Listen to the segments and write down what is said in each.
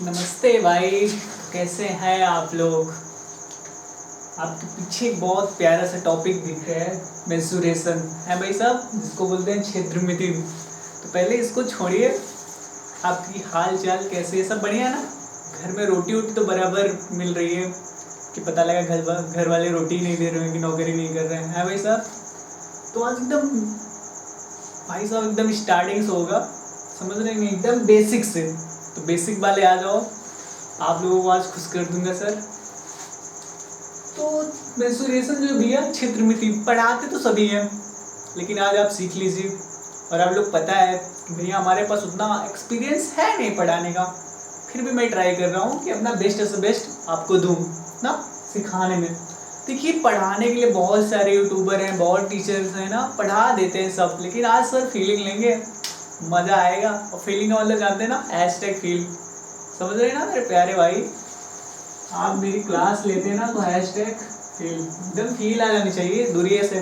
नमस्ते भाई, कैसे हैं आप लोग। आपके पीछे एक बहुत प्यारा सा टॉपिक दिख रहा है, मेंसुरेशन है भाई साहब, जिसको बोलते हैं क्षेत्रमिति। तो पहले इसको छोड़िए, आपकी हाल चाल कैसे है, सब बढ़िया ना। घर में रोटी वोटी तो बराबर मिल रही है कि पता लगा घर वाले रोटी नहीं दे रहे हैं कि नौकरी नहीं कर रहे हैं भाई साहब। तो आज एकदम भाई साहब एकदम स्टार्टिंग से होगा, समझ रहे हैं, एकदम बेसिक से। तो बेसिक वाले आ जाओ, आप लोगों को आज खुश कर दूंगा सर। तो मेंसुरेशन जो भैया क्षेत्रमिति पढ़ाते तो सभी हैं, लेकिन आज आप सीख लीजिए। और आप लोग पता है कि भैया हमारे पास उतना एक्सपीरियंस है नहीं पढ़ाने का, फिर भी मैं ट्राई कर रहा हूँ कि अपना बेस्ट से बेस्ट आपको दूँ ना सिखाने में। देखिए, पढ़ाने के लिए बहुत सारे यूट्यूबर हैं, बहुत टीचर्स हैं ना, पढ़ा देते हैं सब, लेकिन आज सर फीलिंग लेंगे, मज़ा आएगा। और फीलिंग का मतलब जानते हैं ना, #फील, समझ रहे हैं ना मेरे प्यारे भाई। आप मेरी क्लास लेते हैं ना तो #फील, एकदम फील आ जानी चाहिए दूरिये से।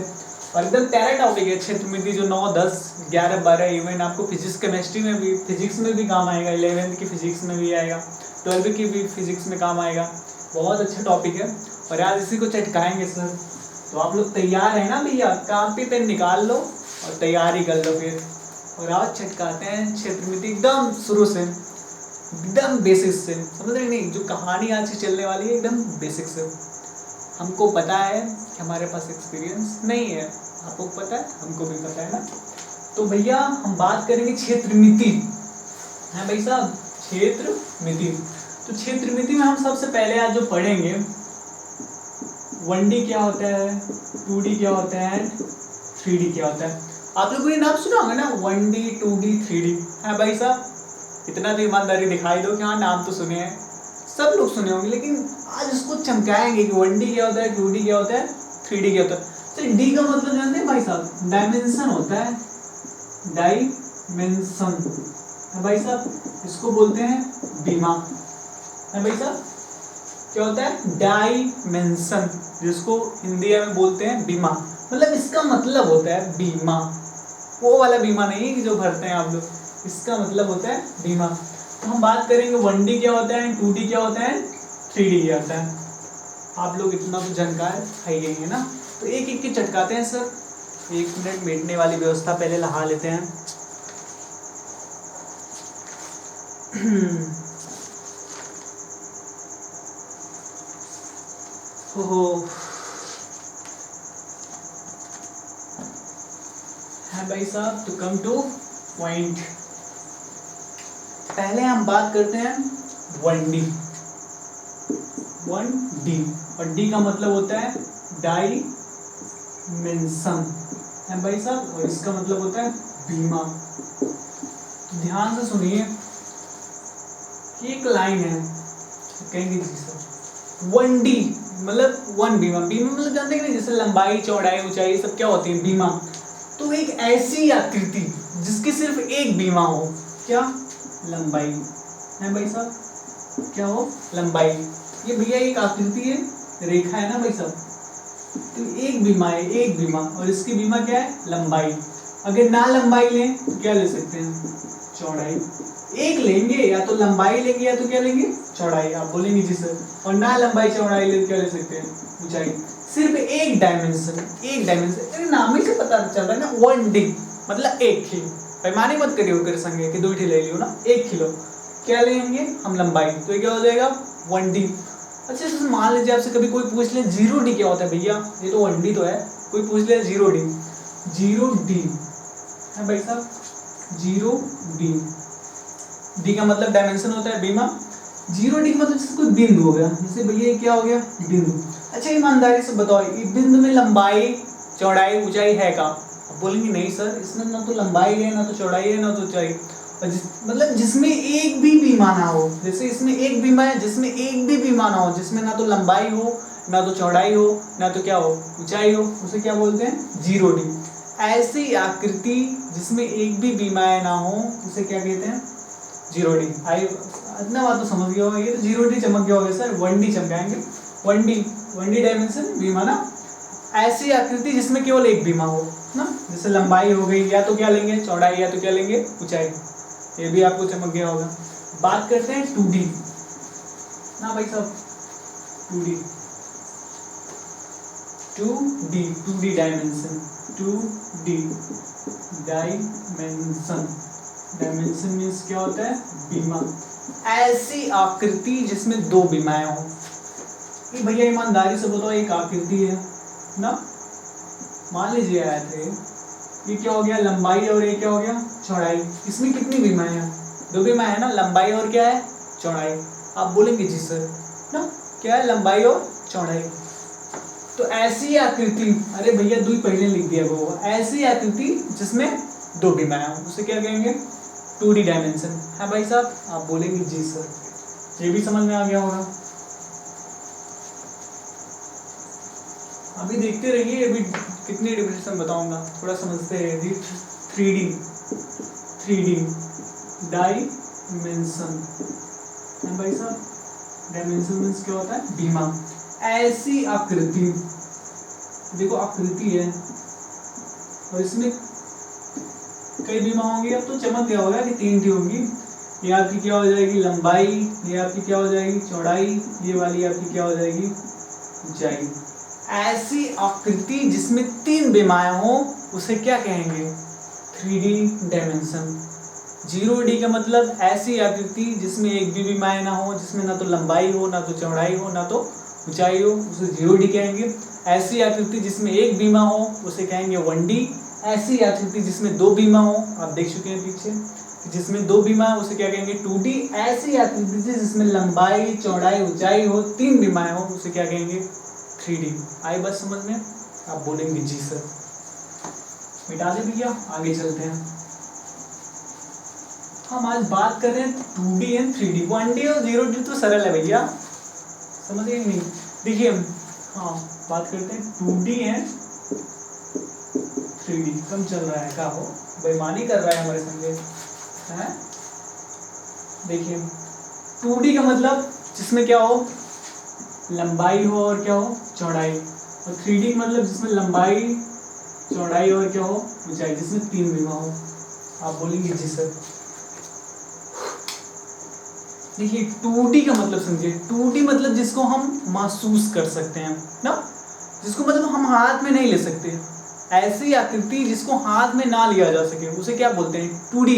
और एकदम प्यारा टॉपिक है क्षेत्रमिति, जो 9, 10, 11, 12 इवन आपको फिजिक्स केमिस्ट्री में भी, फिजिक्स में भी काम आएगा, 11th की फिजिक्स में भी आएगा, 12th की भी फिजिक्स में काम आएगा। बहुत अच्छा टॉपिक है और आज इसी को चटकाएंगे सर। तो आप लोग तैयार हैं ना भैया, कापी पेन निकाल लो और तैयारी कर लो फिर। और आज चटकाते हैं क्षेत्रमिति एकदम शुरू से, एकदम बेसिक से, समझ रहे नहीं, जो कहानी आज की चलने वाली है एकदम बेसिक से। हमको पता है कि हमारे पास एक्सपीरियंस नहीं है, आपको पता है, हमको भी पता है ना। तो भैया हम बात करेंगे क्षेत्रमिति, है भाई साहब, क्षेत्रमिति। तो क्षेत्रमिति में हम सबसे पहले आज जो पढ़ेंगे, 1D क्या होता है, 2D क्या होता है, 3D क्या होता है। आप लोगों ने नाम सुना होगा ना, 1D, 2D, 3D, है भाई साहब। इतना तो ईमानदारी दिखाई दो कि हाँ नाम तो सुने हैं, सब लोग सुने होंगे, लेकिन आज इसको चमकाएंगे कि 1D क्या होता है, 2D क्या होता है, 3D क्या होता है। तो डी का मतलब जानते हैं भाई साहब, डायमेंशन होता है, डायमेंशन है भाई साहब, इसको बोलते हैं बीमा, है भाई साहब। क्या होता है, डायमेंशन, जिसको हिंदी में बोलते हैं बीमा। मतलब इसका मतलब होता है बीमा, वो वाला बीमा नहीं कि जो भरते हैं आप लोग, इसका मतलब होता है बीमा। तो हम बात करेंगे 1D क्या होता है, 2D क्या होता है, 3D क्या होता है। आप लोग इतना तो जानकार है ही ना। तो एक एक के चटकाते हैं सर। 1 मिनट बैठने वाली व्यवस्था पहले लगा लेते हैं। ओहो, है भाई साहब, तो कम टू पॉइंट। पहले हम बात करते हैं 1D, 1D, और D का मतलब होता है डायमेंशन, है भाई साहब, और इसका मतलब होता है बीमा। तो ध्यान से सुनिए कि एक लाइन है, कहेंगे जी सर 1D मतलब 1 बीमा, बीमा मतलब जानते हैं कि नहीं, जैसे लंबाई, चौड़ाई, ऊंचाई सब क्या होती है, बीमा। तो एक ऐसी आकृति जिसकी सिर्फ एक बीमा हो, क्या, लंबाई, है भाई साहब, क्या हो, लंबाई। ये भैया एक आकृति है, रेखा है ना भाई साहब, तो एक बीमा है, एक बीमा, और इसकी बीमा क्या है, लंबाई। अगर ना लंबाई लें तो क्या ले सकते हैं, चौड़ाई। एक लेंगे, या तो लंबाई लेंगे या तो क्या लेंगे, चौड़ाई। आप बोलेंगे जी सर, और ना लंबाई चौड़ाई ले क्या ले सकते हैं, ऊंचाई। सिर्फ एक डायमेंशन, एक डायमेंशन, अरे नाम ही से पता चल रहा है ना, 1D मतलब 1 किलो। पैमाने मत करिए कर संगे कि 2 ले लियो ना, 1 किलो क्या लेंगे हम, लंबाई। तो ये क्या हो जाएगा, 1D। अच्छा तो मान लीजिए आपसे कभी कोई पूछ ले 0D क्या होता है, भैया ये तो 1D तो है, कोई पूछ ले 0D, 0D है भाई साहब, 0D। D का मतलब डायमेंशन होता है बीमा, 0D का मतलब जैसे कोई बिंदु हो गया, जैसे भैया क्या हो गया, बिंदु। अच्छा ईमानदारी से बताओ, इस बिंदु में लंबाई, चौड़ाई, ऊंचाई है का। अब बोलेंगे नहीं सर, इसमें ना तो लंबाई है, ना तो चौड़ाई है, ना तो ऊंचाई। और मतलब जिसमें एक भी बीमा ना हो, जैसे इसमें एक बीमा है, जिसमें एक भी बीमा ना हो, जिसमें ना तो लंबाई हो, ना तो चौड़ाई हो, ना तो क्या हो, ऊंचाई हो, उसे क्या बोलते हैं, 0D। ऐसी आकृति जिसमें एक भी बीमाएं ना हो, उसे क्या कहते हैं, 0D। आई इतना बात तो समझ गया होगा, ये तो 0D चमक गया होगा सर, 1D चमकाएंगे। 1D डायमेंशन बीमा ना, ऐसी आकृति जिसमें केवल एक बीमा हो ना, जैसे लंबाई हो गई, या तो क्या लेंगे, चौड़ाई, या तो क्या लेंगे, ऊंचाई। ये भी आपको चमक गया होगा। बात करते हैं 2D। ना भाई साहब, 2D 2D dimension, 2D dimension, dimension means क्या होता है, बीमा। ऐसी आकृति जिसमें दो बीमाएं हों। ये भैया ईमानदारी से बताओ, एक आकृति है ना, मान लीजिए आए थे, ये क्या हो गया, लंबाई और ये क्या हो गया, चौड़ाई। इसमें कितनी बीमाएं हैं, दो बीमाएं है ना, लंबाई और क्या है, चौड़ाई। आप बोलेंगे जी सर ना, क्या है, लंबाई और चौड़ाई। तो ऐसी आकृति, अरे भैया दो ही पहले लिख दिया वो, ऐसी आकृति जिसमें दो बीमाएं हों उसे क्या कहेंगे, 2D डायमेंशन है भाई साहब। आप बोलेंगे जी सर, ये भी समझ में आ गया होगा। अभी देखते रहिए, अभी कितनी डेफिनेशन बताऊंगा, थोड़ा समझते रहिए। 3D डायमेंशन है भाई साहब। डायमेंशन मीन्स क्या होता है, बीमा। ऐसी आकृति, देखो आकृति है और इसमें कई बीमा होंगी। अब तो चमक गया होगा कि 3 टी होंगी। ये आपकी क्या हो जाएगी, लंबाई, ये आपकी क्या हो जाएगी, चौड़ाई, ये वाली आपकी क्या हो जाएगी, ऊंचाई। ऐसी आकृति जिसमें 3 बीमाएं हो उसे क्या कहेंगे, 3D डायमेंशन। 0D का मतलब ऐसी आकृति जिसमें एक भी बीमाएं ना हो, जिसमें ना तो लंबाई हो, ना तो चौड़ाई हो, ना तो ऊंचाई हो, उसे 0D कहेंगे। ऐसी आकृति जिसमें एक बीमा हो उसे कहेंगे 1D। ऐसी आकृति जिसमें दो बीमा हो, आप देख चुके हैं पीछे, जिसमें दो बीमा है उसे क्या कहेंगे, 2D। ऐसी आकृति जिसमें लंबाई, चौड़ाई, ऊंचाई हो, 3 बीमाएं हो उसे क्या कहेंगे, 3D। आई बात समझ में? आप बोलेंगे जी सर। मिटा दे भैया, आगे चलते हैं। हम आज बात कर रहे हैं 2D एंड 3D। 1D और 0D तो सरल है भैया, समझ गए नहीं? देखिए, हाँ बात करते हैं 2D एंड 3D। कम चल रहा है, क्या हो बेईमानी कर रहा है हमारे संगे हैं। देखिए 2D का मतलब जिसमें क्या हो, लंबाई हो और क्या हो, चौड़ाई। और 3D मतलब जिसमें लंबाई, चौड़ाई और क्या हो, ऊंचाई, जिसमें 3 बीमा हो। आप बोलेंगे जी सर। देखिए 2D का मतलब समझिए, 2D मतलब जिसको हम महसूस कर सकते हैं ना, जिसको मतलब हम हाथ में नहीं ले सकते। ऐसी आकृति जिसको हाथ में ना लिया जा सके उसे क्या बोलते हैं, 2D।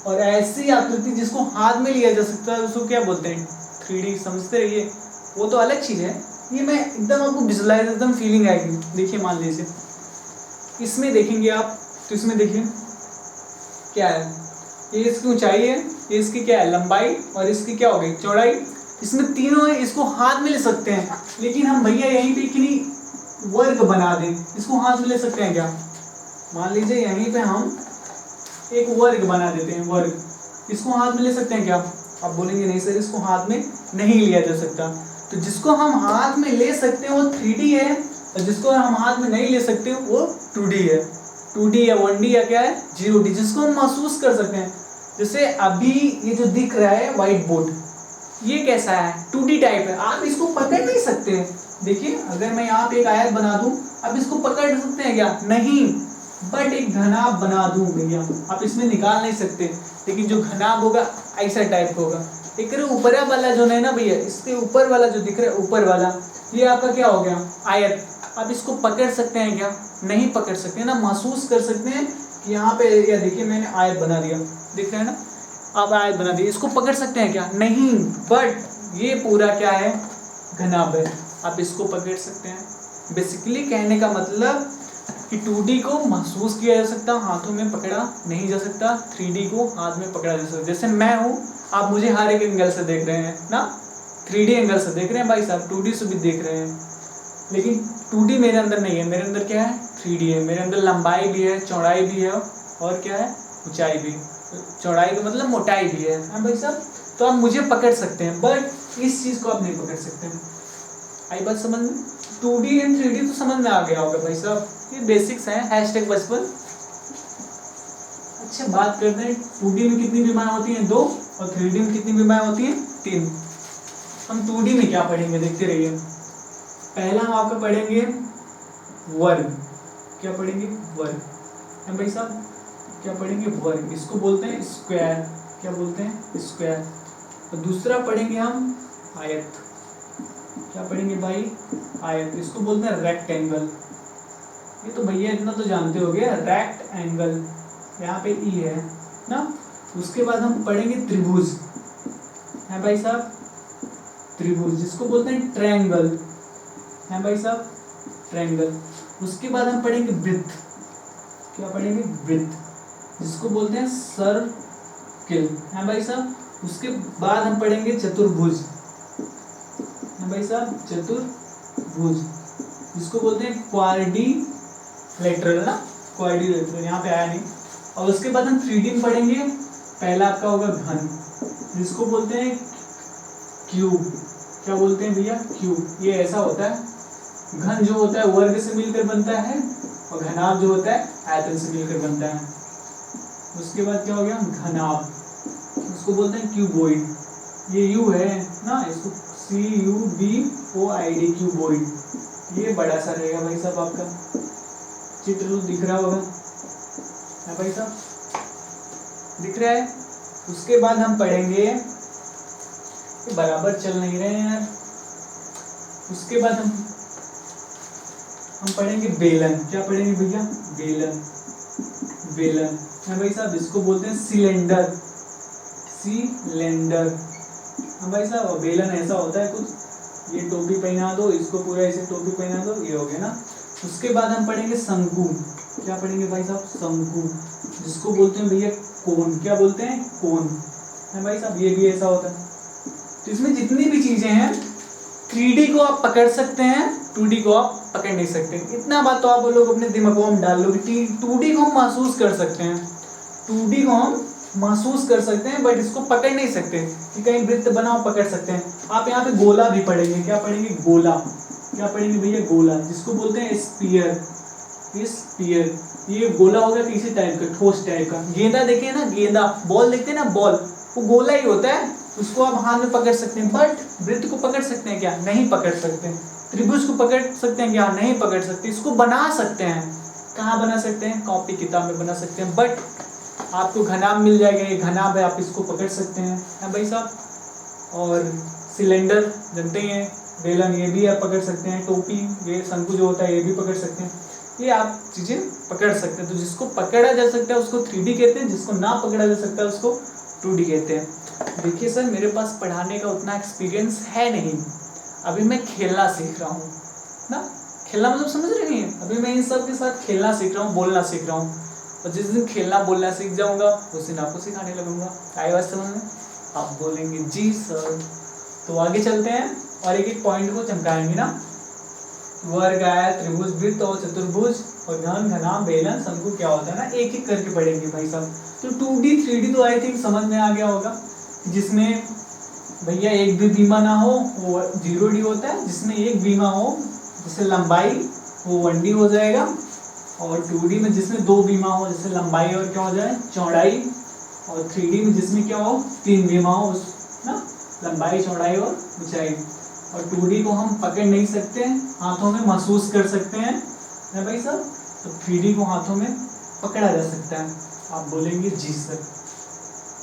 और ऐसी आकृति जिसको हाथ में लिया जा सकता है उसको क्या बोलते हैं, 3D। समझते रहिए, वो तो अलग चीज है, ये मैं एकदम आपको विजुअलाइज, एकदम फीलिंग आएगी। देखिए मान लीजिए इसमें देखेंगे आप, तो इसमें देखिए क्या है, ये इसकी ऊंचाई है, ये इसकी क्या है, लंबाई, और इसकी क्या हो गई, चौड़ाई। इसमें तीनों है, इसको हाथ में ले सकते हैं। लेकिन हम भैया यहीं पे किन्हीं वर्ग बना दें, इसको हाथ में ले सकते हैं क्या? मान लीजिए यहीं पे हम एक वर्ग बना देते हैं, वर्ग, इसको हाथ में ले सकते हैं क्या? आप बोलेंगे नहीं सर, इसको हाथ में नहीं लिया जा सकता। तो जिसको हम हाथ में ले सकते हैं वो 3D है, और जिसको हम हाथ में नहीं ले सकते वो 2D है। 2D या 1D या क्या है, 0D, जिसको हम महसूस कर सकते हैं। जैसे अभी ये जो दिख रहा है व्हाइट बोर्ड, ये कैसा है, 2D टाइप है, आप इसको पकड़ नहीं सकते। देखिए अगर मैं यहाँ पे एक आयत बना दूं, आप इसको पकड़ सकते हैं क्या? नहीं। बट एक घनाभ बना दूं भैया, आप इसमें निकाल नहीं सकते। लेकिन जो घनाभ होगा ऐसा टाइप होगा। एक ऊपर वाला जो है ना भैया, इसके ऊपर वाला जो दिख रहा है, ऊपर वाला, ये आपका क्या हो गया, आयत। आप इसको पकड़ सकते हैं क्या? नहीं पकड़ सकते ना, महसूस कर सकते हैं कि यहाँ पे एरिया, देखिए मैंने आयत बना दिया, दिख रहा है ना, आप आयत बना दी, इसको पकड़ सकते हैं क्या? नहीं। बट ये पूरा क्या है, घनाभ है, आप इसको पकड़ सकते हैं। बेसिकली कहने का मतलब कि 2D को महसूस किया जा सकता, हाथों में पकड़ा नहीं जा सकता। 3D को हाथ में पकड़ा जा सकता। जैसे मैं हूँ, आप मुझे हर एक एंगल से देख रहे हैं ना, 3D एंगल से देख रहे हैं भाई साहब, 2D से भी देख रहे हैं। लेकिन 2D मेरे अंदर नहीं है, मेरे अंदर क्या है, 3D है। मेरे अंदर लंबाई भी है, चौड़ाई भी है, और क्या है, ऊंचाई भी। चौड़ाई का मतलब मोटाई भी है भाई साहब। तो आप मुझे पकड़ सकते हैं, बट इस चीज को आप नहीं पकड़ सकते। आई बात समझ में? 2D एंड 3D तो समझ में आ गया होगा भाई साहब, ये बेसिक्स हैं। हैशटैग बचपन। अच्छा बात करते हैं 2D में कितनी बीमाएं होती हैं, 2, और 3D में कितनी बीमाएं होती हैं, 3। हम 2D में क्या पढ़ेंगे, देखते रहिए। पहला हम आपका पढ़ेंगे वर्ग। क्या पढ़ेंगे, वर्ग है भाई साहब। क्या पढ़ेंगे, वर्ग, इसको बोलते हैं स्क्वायर। क्या बोलते हैं, स्क्वायर। और दूसरा पढ़ेंगे हम आयत। क्या पढ़ेंगे भाई? आयत। इसको बोलते हैं रेक्टेंगल। ये तो भैया इतना तो जानते हो गया, रेक्ट एंगल, यहाँ पे ई है ना। उसके बाद हम पढ़ेंगे त्रिभुज, है भाई साहब, त्रिभुज जिसको बोलते हैं ट्रायंगल, है भाई साहब, ट्रायंगल। उसके बाद हम पढ़ेंगे वृत्त। क्या पढ़ेंगे? वृत्त, जिसको बोलते हैं सर्किल, है भाई साहब। उसके बाद हम पढ़ेंगे चतुर्भुज, है भाई साहब, चतुर्भुज, जिसको बोलते हैं क्वाड्रिलेटरल ना, क्वाड्रिलेटरल, यहाँ पे आया नहीं। और उसके बाद हम 3D में पढ़ेंगे। पहला आपका होगा घन, जिसको बोलते हैं क्यूब। क्या बोलते हैं भैया? क्यूब। ये ऐसा होता है, घन जो होता है वर्ग से मिलकर बनता है, और घनाभ जो होता है आयतन से मिलकर बनता है। उसके बाद क्या हो गया? घनाभ, उसको बोलते हैं क्यूबॉइड। ये यू है ना, इसको CUBOID, क्यूबॉइड। ये बड़ा सा रहेगा भाई साहब, आपका चित्र तो दिख रहा होगा, है भाई साहब, दिख रहा है। उसके बाद हम पढ़ेंगे, ये बराबर चल नहीं रहे हैं यार। उसके बाद हम पढ़ेंगे बेलन। क्या पढ़ेंगे भैया? बेलन, बेलन, है भाई साहब, इसको बोलते हैं सिलेंडर, सिलेंडर, है भाई साहब। और बेलन ऐसा होता है कुछ, ये टोपी पहना दो, इसको पूरा ऐसे टोपी पहना दो, ये हो गया ना। उसके बाद हम पढ़ेंगे शंकु। क्या पढ़ेंगे भाई साहब? शंकु, जिसको बोलते हैं भैया कोन। क्या बोलते हैं? कोन, है भाई साहब। ये भी ऐसा होता है। तो इसमें जितनी भी चीजें हैं, 3D को आप पकड़ सकते हैं, 2D को आप पकड़ नहीं सकते। इतना बात तो आप लोग अपने दिमाग में डाल लो कि 2D को हम महसूस कर सकते हैं, 2D को हम महसूस कर सकते हैं, बट इसको पकड़ नहीं सकते कि कहीं वृत्त बनाओ पकड़ सकते हैं। आप यहाँ पे गोला भी पढ़ेंगे। क्या पढ़ेंगे? गोला। क्या पढ़ेंगे भैया? गोला, जिसको बोलते हैं स्पीयर, स्पीयर। ये गोला होगा किसी टाइप का, ठोस टाइप का। गेंदा देखिए ना, गेंदा, बॉल देखते हैं ना, बॉल, वो गोला ही होता है, उसको आप हाथ में पकड़ सकते हैं। बट वृत्त को पकड़ सकते हैं क्या? नहीं पकड़ सकते। त्रिभुज को पकड़ सकते हैं क्या? नहीं पकड़ सकते। इसको बना सकते हैं, कहाँ बना सकते हैं? कॉपी किताब में बना सकते हैं। बट आपको घनाभ मिल जाएगा, ये घनाभ है, आप इसको पकड़ सकते हैं, है भाई साहब। और सिलेंडर जानते ही हैं, बेलन, ये भी आप पकड़ सकते हैं। टोपी, ये शंकु जो होता है, ये भी पकड़ सकते हैं। ये आप चीजें पकड़ सकते हैं। तो जिसको पकड़ा जा सकता है उसको 3D कहते हैं, जिसको ना पकड़ा जा सकता है उसको 2D कहते हैं। देखिए सर, मेरे पास पढ़ाने का उतना एक्सपीरियंस है नहीं, अभी मैं खेलना सीख रहा हूँ ना। खेलना मतलब समझ रहे हैं? अभी मैं इन सब के साथ खेलना सीख रहा हूँ, बोलना सीख रहा हूँ। और जिस दिन खेलना बोलना सीख जाऊंगा उस दिन आपको सिखाने लगूंगा। आई बात समझ में? आप बोलेंगे जी सर। तो आगे चलते हैं और एक एक पॉइंट को चमकाएंगे ना। वर्ग, आयत, त्रिभुज, वृत्त और चतुर्भुज और घन, घनाभ, बेलन, शंकु क्या होता है ना, एक एक करके पढ़ेंगे भाई साहब। तो 2D 3D तो आई थिंक समझ में आ गया होगा। जिसमें भैया एक भी बीमा ना हो वो 0D होता है, जिसमें एक बीमा हो जैसे लंबाई वो 1D हो जाएगा। और 2D में जिसमें दो बीमा हो जैसे लंबाई और क्या हो जाए? चौड़ाई। और 3D में जिसमें क्या हो? 3 बीमा हो ना, लंबाई, चौड़ाई और ऊंचाई। और 2D को हम पकड़ नहीं सकते, हाथों में महसूस कर सकते हैं, है भाई साहब। तो 3D को हाथों में पकड़ा जा सकता है। आप बोलेंगे जी सर।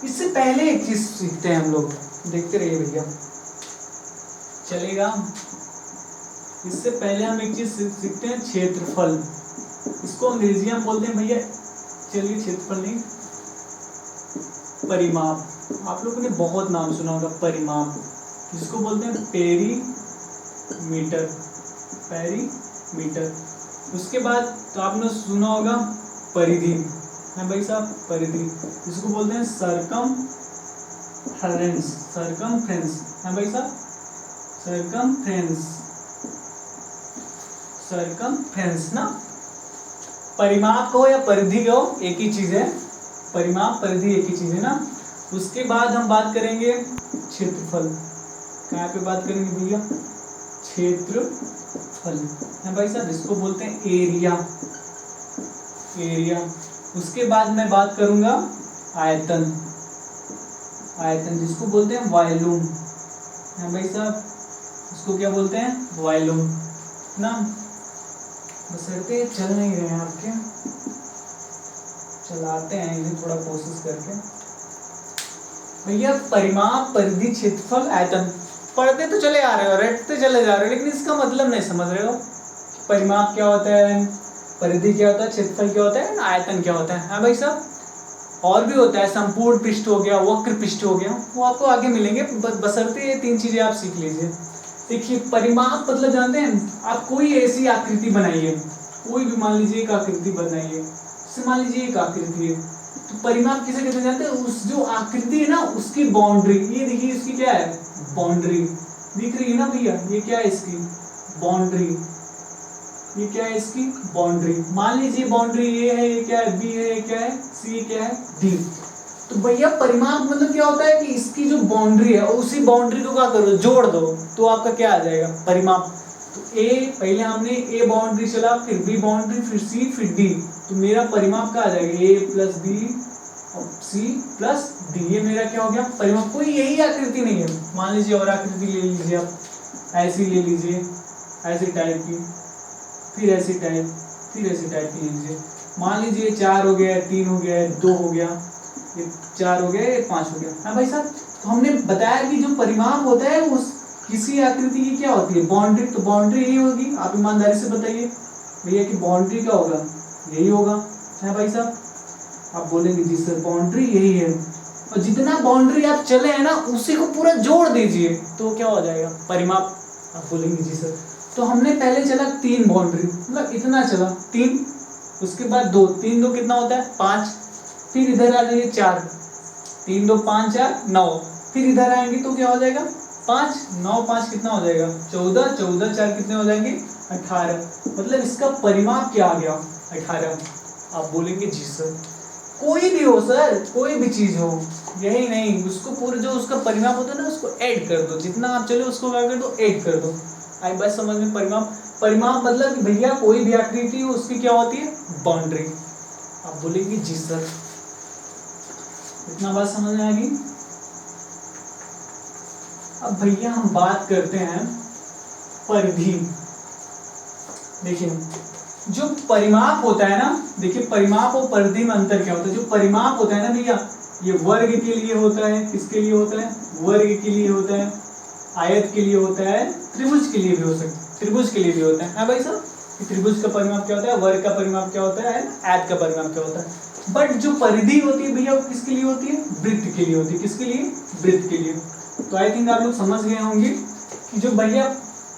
इससे पहले एक चीज सीखते हैं हम लोग, देखते रहिए भैया, चलेगा। इससे पहले हम एक चीज सीखते हैं, क्षेत्रफल। इसको अंग्रेजी में बोलते हैं भैया, चलिए क्षेत्रफल नहीं, परिमाप। आप लोगों ने बहुत नाम सुना होगा, परिमाप, जिसको बोलते हैं पेरीमीटर, पेरीमीटर। उसके बाद तो आपने सुना होगा परिधि, है भाई साहब, परिधि, जिसको बोलते हैं सर्कमफ्रेंस, सर्कमफ्रेंस, है भाई साहब, सर्कमफ्रेंस, सर्कमफ्रेंस ना। परिमाप को या परिधि को एक ही चीज है, परिमाप परिधि एक ही चीज है ना। उसके बाद हम बात करेंगे क्षेत्रफल। कहाँ पे बात करेंगे भैया? क्षेत्रफल, है भाई साहब, इसको बोलते हैं एरिया, एरिया। उसके बाद मैं बात करूंगा आयतन, आयतन, जिसको बोलते हैं वॉल्यूम, है भाई साहब, इसको क्या बोलते हैं? वॉल्यूम ना। बसरते चल नहीं रहे हैं आपके, चलाते हैं इन्हें थोड़ा कोशिश करके। भैया परिमाप, परिधि, क्षेत्रफल, आयतन, पढ़ते तो चले आ रहे हो, रटते चले जा रहे हो, लेकिन इसका मतलब नहीं समझ रहे हो। परिमाप क्या होता है, परिधि क्या होता है, क्षेत्रफल क्या होता है, आयतन क्या होता है। हाँ भाई साहब, और भी होता है, संपूर्ण पृष्ठ हो गया, वक्र पृष्ठ हो गया, वो आपको आगे मिलेंगे, बशर्ते ये 3 चीजें आप सीख लीजिए। देखिए परिमाप मतलब जानते हैं, आप कोई ऐसी आकृति बनाइए, कोई भी मान लीजिए एक आकृति बनाइए, जैसे मान लीजिए एक आकृति है, तो परिमाप किसे कहते हैं जानते हैं, उस जो आकृति है ना उसकी बाउंड्री, ये देखिए इसकी क्या है, बाउंड्री दिख रही है ना भैया, ये क्या है इसकी बाउंड्री, ये क्या है इसकी बाउंड्री। मान लीजिए बाउंड्री ये है, ये क्या है बी है, ये क्या है सी, क्या है डी। तो भैया परिमाप मतलब क्या होता है कि इसकी जो बाउंड्री है उसी बाउंड्री को क्या करो, जोड़ दो, तो आपका क्या आ जाएगा परिमाप। तो ए पहले हमने ए बाउंड्री चला, फिर बी बाउंड्री, फिर सी, फिर डी, तो मेरा परिमाप क्या आ जाएगा, ए प्लस बी और सी प्लस डी, ये मेरा क्या हो गया परिमाप। कोई यही आकृति नहीं है, मान लीजिए और आकृति ले लीजिए आप, ऐसी ले लीजिए, ऐसी टाइप की, फिर ऐसी टाइप, फिर ऐसी टाइप की लीजिए। मान लीजिए 4 हो गया, 3 हो गया, 2 हो गया, ये 4 हो गया, ये 5 हो गया। हाँ भाई साहब, तो हमने बताया कि जो परिमाप होता है उस किसी आकृति की क्या होती है, बाउंड्री। तो बाउंड्री यही होगी, आप ईमानदारी से बताइए भैया कि बाउंड्री क्या होगा, यही होगा। है भाई साहब, आप बोलेंगे जी सर बाउंड्री यही है, और जितना बाउंड्री आप चले हैं ना उसी को पूरा जोड़ दीजिए तो क्या हो जाएगा परिमाप। आप बोलेंगे जी सर, तो हमने पहले चला 3 बाउंड्री, मतलब इतना चला 3, उसके बाद 2, 3 2 कितना होता है 5, फिर इधर आ जाइए 4, 3 2 5 4 9, फिर इधर आएंगे तो क्या हो जाएगा 5 9 5 कितना हो जाएगा 14, 14 4 कितने हो जाएंगे 18, मतलब इसका परिमाप क्या आ गया 18। आप बोलेंगे जी सर, कोई भी हो सर, कोई भी चीज हो, यही नहीं, उसको पूरे जो उसका परिमाप होता है ना उसको ऐड कर दो, जितना आप चले उसको क्या कर दो ऐड कर दो। आई बात समझ में, परिमाप, परिमाप मतलब कि भैया कोई भी आकृति हो उसकी क्या होती है बाउंड्री। आप बोलेंगे जी सर, इतना बात समझ में आ गई। अब भैया हम बात करते हैं परिधि। देखिए जो परिमाप होता है ना, देखिए परिमाप और परिधि में अंतर क्या होता है। जो परिमाप होता है ना भैया, ये वर्ग के लिए होता है, किसके लिए होता है, वर्ग के लिए होता है, आयत के लिए होता है, त्रिभुज के लिए भी हो सकता है, त्रिभुज के लिए भी होता है। हाँ भाई साहब, त्रिभुज का परिमाप क्या होता है, वर्ग का परिमाप क्या होता है, आयत का परिमाप क्या होता है। बट जो परिधि होती है भैया वो किसके लिए होती है, वृत्त के लिए होती है। किसके लिए, वृत्त के लिए। तो आई थिंक आप लोग समझ गए होंगे कि जो भैया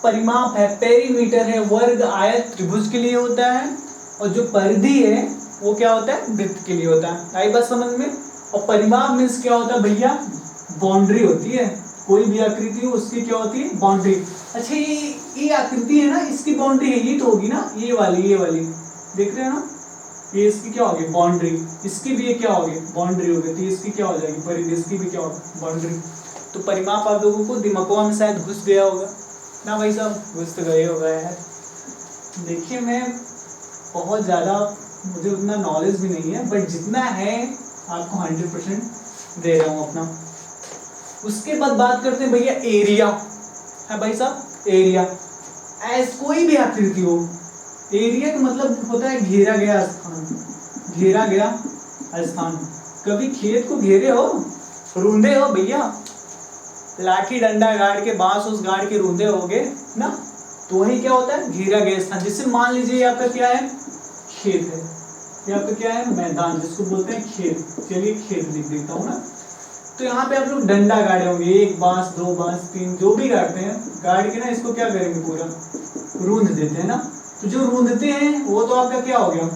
परिमाप है, पेरीमीटर है, वर्ग आयत त्रिभुज के लिए होता है, और जो परिधि है वो क्या होता है, वृत्त के लिए होता है। आई बात समझ में। और परिमाप मीन्स क्या होता है भैया, बाउंड्री होती है, कोई भी आकृति हो उसकी क्या होती है बाउंड्री। अच्छा ये आकृति है ना, इसकी बाउंड्री है, ये तो होगी ना, ये वाली देख रहे हैं ना, ये इसकी क्या होगी बाउंड्री, इसकी भी ये क्या होगी बाउंड्री होगी, तो इसकी क्या हो जाएगी परिधि, इसकी भी क्या होगी बाउंड्री। तो परिमाप आप लोगों को दिमागों में शायद घुस गया होगा ना भाई साहब, घुस तो गए होगा यार। देखिए मैं बहुत ज़्यादा, मुझे उतना नॉलेज भी नहीं है, बट जितना है आपको 100% दे रहा हूँ अपना। उसके बाद बात करते हैं भैया एरिया। है भाई साहब, एरिया ऐस कोई भी आकृति हो, एरिया का मतलब होता है घेरा गया स्थान, घेरा गया स्थान। कभी खेत को घेरे हो, रूंधे हो भैया, लाठी डंडा गाड़ के, बांस उस गाड़ के रूंधे होगे ना, तो वही क्या होता है घेरा गया स्थान। जिससे मान लीजिए ये आपका क्या है खेत है, ये आपका क्या है मैदान, जिसको बोलते हैं खेत। चलिए खेत लिख देता हूँ ना। तो यहाँ पे आप लोग डंडा गाड़े होंगे, 1 बांस 2 बांस 3 जो भी गाड़ते हैं, गाड़ के ना इसको क्या करेंगे पूरा रूंध देते हैं ना। तो जो रूंधते हैं वो तो आपका क्या हो गया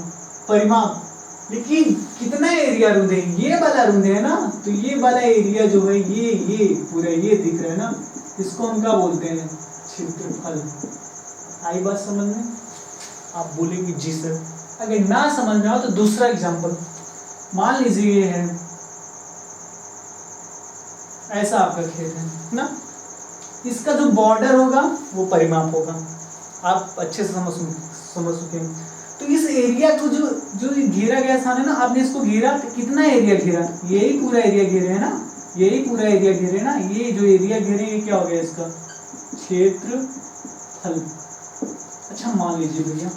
परिमाप। लेकिन कितना एरिया रूंधे, ये वाला रूंधे है ना, तो ये वाला एरिया जो है ये पूरा ये दिख रहा है ना, इसको हम क्या बोलते हैं क्षेत्रफल। आई बात समझ में। आप बोलेंगे जी सर। अगर ना समझ में आओ तो दूसरा एग्जांपल मान लीजिए ये है, ऐसा आपका खेत है ना, इसका जो बॉर्डर होगा वो परिमाप होगा। आप अच्छे से समझ सके। तो इस एरिया को जो घेरा गया स्थान है ना, आपने इसको घेरा, कितना एरिया घेरा, यही पूरा एरिया घेरे है ना, यही पूरा एरिया घेरे ना, ये जो एरिया घेरे ये क्या हो गया इसका क्षेत्रफल। अच्छा मान लीजिए भैया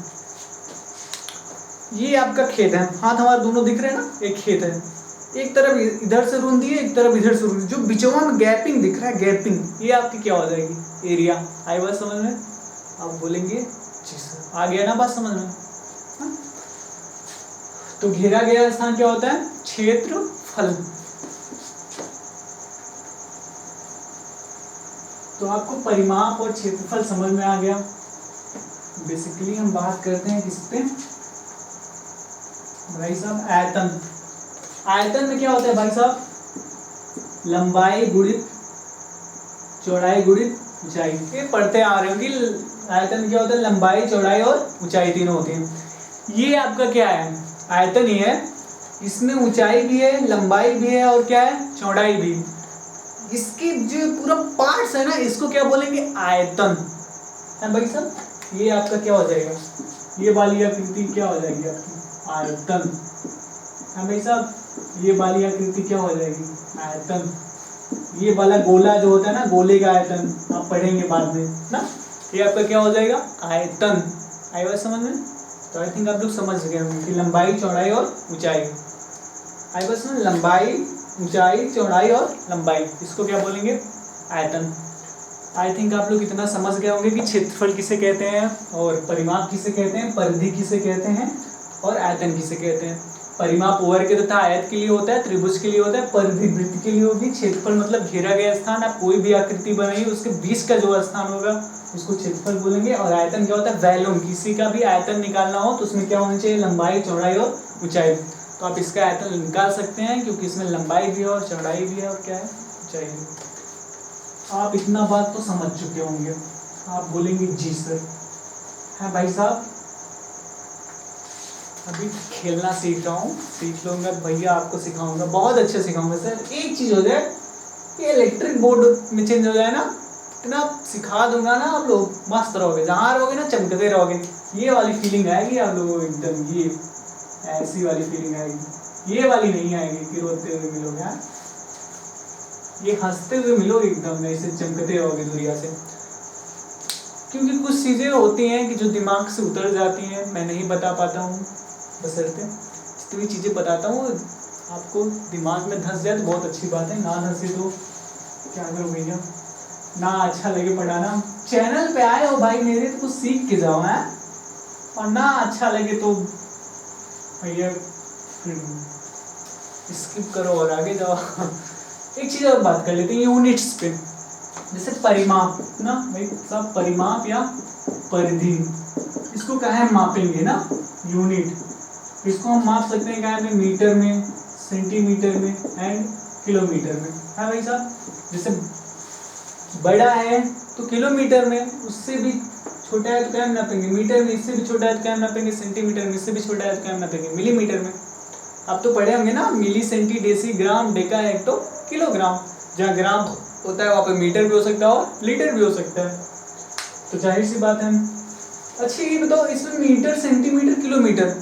ये आपका खेत है, हाथ हमारे दोनों दिख रहे हैं ना, एक खेत है, एक तरफ इधर से रूंदी है, एक तरफ इधर से रूंदी, जो बीचवा में गैपिंग दिख रहा है, गैपिंग, ये आपकी क्या हो जाएगी, एरिया। आई बात समझ में? आप बोलेंगे जी सर, आ गया ना बात समझ में? हाँ? तो घेरा गया स्थान क्या होता है, क्षेत्रफल। तो आपको परिमाप और क्षेत्रफल समझ में आ गया। बेसिकली हम बात करते हैं किस पे भाई साहब, आयतन। आयतन में क्या होता है भाई साहब, लंबाई गुणित चौड़ाई गुणित ऊंचाई। ये पढ़ते आ रहे होंगे, आयतन में क्या होता है, लंबाई चौड़ाई और ऊंचाई तीनों होती हैं। ये आपका क्या है, आयतन ही है, इसमें ऊंचाई भी है, लंबाई भी है और क्या है, चौड़ाई भी। इसके जो पूरा पार्ट्स है ना, इसको क्या बोलेंगे, आयतन है भाई साहब। ये आपका क्या हो जाएगा, ये वाली आकृति क्या हो जाएगी आपकी, आयतन है भाई साहब। ये वाली आकृति क्या हो जाएगी, आयतन। ये वाला गोला जो होता है ना, गोले का आयतन आप पढ़ेंगे बाद में ना, ये आपका क्या हो जाएगा, आयतन। आई बात समझ में? तो आई थिंक आप लोग समझ गए होंगे कि लंबाई चौड़ाई और ऊंचाई। आई बात समझ, लंबाई ऊंचाई चौड़ाई और लंबाई, इसको क्या बोलेंगे, आयतन। आई थिंक आप लोग इतना समझ गए होंगे कि क्षेत्रफल किसे कहते हैं और परिमाप किसे कहते हैं, परिधि किसे कहते हैं और आयतन किसे कहते हैं। परिमाप वर्ग तथा आयत के लिए होता है, त्रिभुज के लिए होता है, परिधि वृत्त के लिए होगी। क्षेत्रफल मतलब घेरा गया स्थान, आप कोई भी आकृति बनाइए उसके बीच का जो स्थान होगा उसको क्षेत्रफल बोलेंगे। और आयतन क्या होता है, वैल्यूम, किसी का भी आयतन निकालना हो तो उसमें क्या होना चाहिए, लंबाई चौड़ाई और ऊंचाई। तो आप इसका आयतन निकाल सकते हैं क्योंकि इसमें लंबाई भी है और चौड़ाई भी है और क्या है, ऊंचाई भी। आप इतना बात तो समझ चुके होंगे। आप बोलेंगे जी सर, है भाई साहब। अभी खेलना सीख रहा हूँ, सीख लूँगा भैया, आपको सिखाऊंगा, बहुत अच्छे सिखाऊंगा सर। एक चीज़ हो जाए, ये इलेक्ट्रिक बोर्ड में चेंज हो जाए ना, इतना सिखा दूंगा ना, आप लोग मस्त रहोगे, जहाँ रहोगे ना चमकते रहोगे। ये वाली फीलिंग आएगी आप लोगों को एकदम, ये ऐसी वाली फीलिंग आएगी, ये वाली नहीं आएगी कि रोते हुए मिलोगे, हाँ, ये हंसते हुए मिलोगे एकदम, ऐसे चमकते रहोगे दुनिया से। क्योंकि कुछ चीज़ें होती हैं कि जो दिमाग से उतर जाती हैं, मैं नहीं बता पाता हूँ, बशर्ते जितनी चीज़ें बताता हूँ आपको दिमाग में धंस जाए तो बहुत अच्छी बात है, ना धंसे तो क्या करो भैया, ना अच्छा लगे पढ़ाना। चैनल पे आए हो भाई मेरे तो कुछ सीख के जाओ, है, और ना अच्छा लगे तो भैया स्किप करो और आगे जाओ। एक चीज़ और बात कर लेते हैं यूनिट्स पे, जैसे परिमाप ना भाई सब, परिमाप या परिधि, इसको क्या है, मापेंगे ना, यूनिट। इसको हम माप सकते हैं क्या है, मीटर में, सेंटीमीटर में एंड किलोमीटर में, है भाई साहब। जैसे बड़ा है तो किलोमीटर में, उससे भी छोटा है तो क्या हम नापेंगे मीटर में, इससे भी छोटा है तो क्या हम नापेंगे सेंटीमीटर में, इससे भी छोटा है तो क्या हम नापेंगे मिलीमीटर में। आप तो पढ़े होंगे ना, मिली, सेंटी, डेसी, ग्राम, डेका, हेक्टो, किलोग्राम। जहाँ ग्राम होता है वहाँ पे मीटर भी हो सकता है और लीटर भी हो सकता है, तो जाहिर सी बात है। अच्छा ये बताओ, इसमें मीटर, सेंटीमीटर, किलोमीटर,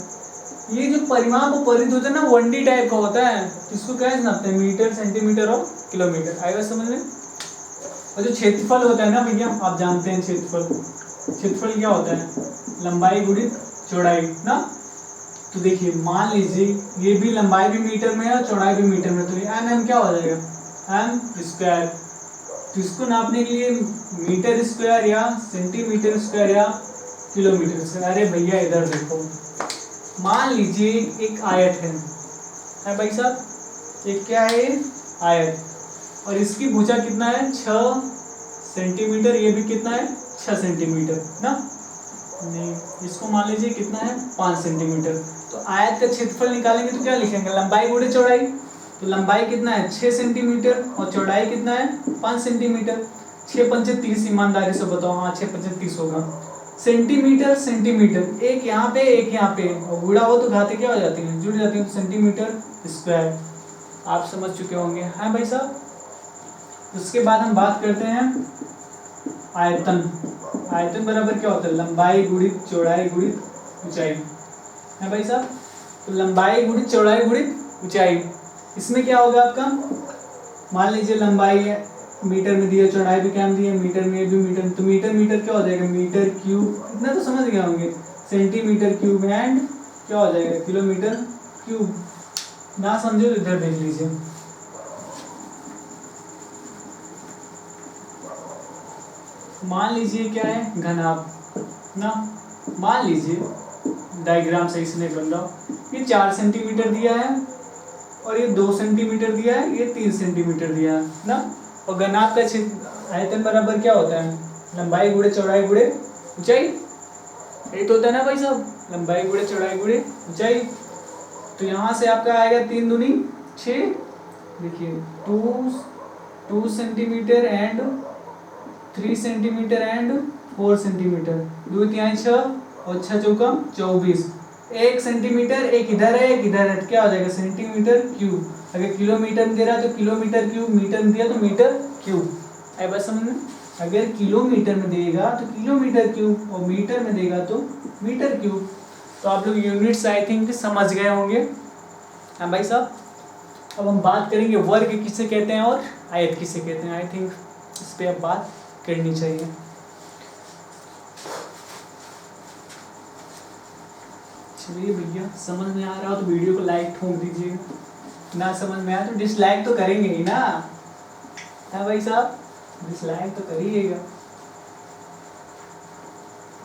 ये जो परिमाप और परिधि होता है ना, 1D टाइप का होता है, इसको क्या नापते हैं, मीटर, सेंटीमीटर और किलोमीटर। आएगा समझ में? और जो क्षेत्रफल होता है ना भैया, आप जानते हैं क्षेत्रफल, क्षेत्रफल क्या होता है, लंबाई गुणित चौड़ाई ना। तो देखिए मान लीजिए ये भी लंबाई भी मीटर में है और चौड़ाई भी मीटर में, तो ये एम क्या हो जाएगा, एम स्क्वायर। तो इसको नापने के लिए मीटर स्क्वायर या सेंटीमीटर स्क्वायर या किलोमीटर स्क्वायर। अरे भैया इधर देखो, मान लीजिए एक आयत है भाई साहब, एक क्या है, आयत, और इसकी भुजा कितना है, 6 सेंटीमीटर, ये भी कितना है, 6 सेंटीमीटर ना, नहीं इसको मान लीजिए कितना है, 5 सेंटीमीटर। तो आयत का क्षेत्रफल निकालेंगे तो क्या लिखेंगे, लंबाई गुणित चौड़ाई। तो लंबाई कितना है, 6 सेंटीमीटर और चौड़ाई कितना है, 5 सेंटीमीटर। 6 पंचे 30, ईमानदारी से बताओ, हाँ 6 पंचे 30 होगा। सेंटीमीटर, सेंटीमीटर, एक यहाँ पे एक यहाँ पे, और गुणा हो तो घाते क्या हो जाती हैं, जुड़ जाती हैं, तो सेंटीमीटर स्क्वायर। आप समझ चुके होंगे, हाँ भाई साहब। उसके बाद हम बात करते हैं आयतन। आयतन बराबर क्या होता है, लंबाई गुणित चौड़ाई गुणित ऊंचाई, है भाई साहब। तो लंबाई गुणित चौड़ाई गुणित ऊंचाई, इसमें क्या होगा आपका, मान लीजिए लंबाई है मीटर में दिया, चौड़ाई भी क्या दिया मीटर में, भी मीटर, तो मीटर मीटर क्या हो जाएगा, मीटर क्यूब, इतना तो समझ गए होंगे। सेंटीमीटर क्यूब एंड क्या हो जाएगा, किलोमीटर क्यूब। ना समझो तो इधर देख लीजिए। मान लीजिए क्या है, घनाभ ना, मान लीजिए डायग्राम सही से नहीं बन रहा, ये 4 सेंटीमीटर दिया है और ये 2 सेंटीमीटर दिया है, ये 3 सेंटीमीटर दिया है ना। और घनाभ का क्षेत्र आयतन बराबर क्या होता है, लंबाई गुणे चौड़ाई गुणे ऊंचाई, यही तो होता है ना भाई साहब, लंबाई गुणे चौड़ाई गुणे ऊंचाई। तो यहाँ से आपका आएगा 3 दूनी 6, देखिए 2 centimetre and 3 centimetre and 4 centimetre, 2 3 6 और 6 चौका 24, 1 सेंटीमीटर, एक इधर है एक इधर है, तो क्या हो जाएगा सेंटीमीटर क्यूब। अगर किलोमीटर में दे रहा है तो किलोमीटर क्यूब, मीटर में दिया तो मीटर क्यूब। आई बात समझ में, अगर किलोमीटर में देगा तो किलोमीटर क्यूब और मीटर में देगा तो मीटर क्यूब। तो आप लोग यूनिट्स आई थिंक समझ गए होंगे। हाँ भाई साहब, अब हम बात करेंगे वर्ग किसे कहते हैं और आयत किसे कहते हैं। आई थिंक इस पे अब बात करनी चाहिए। चलिए भैया, समझ में आ रहा हो तो वीडियो को लाइक ठोक दीजिए, ना समझ में आया तो डिसलाइक तो करेंगे ही ना। हाँ भाई साहब, डिसलाइक तो करिएगा।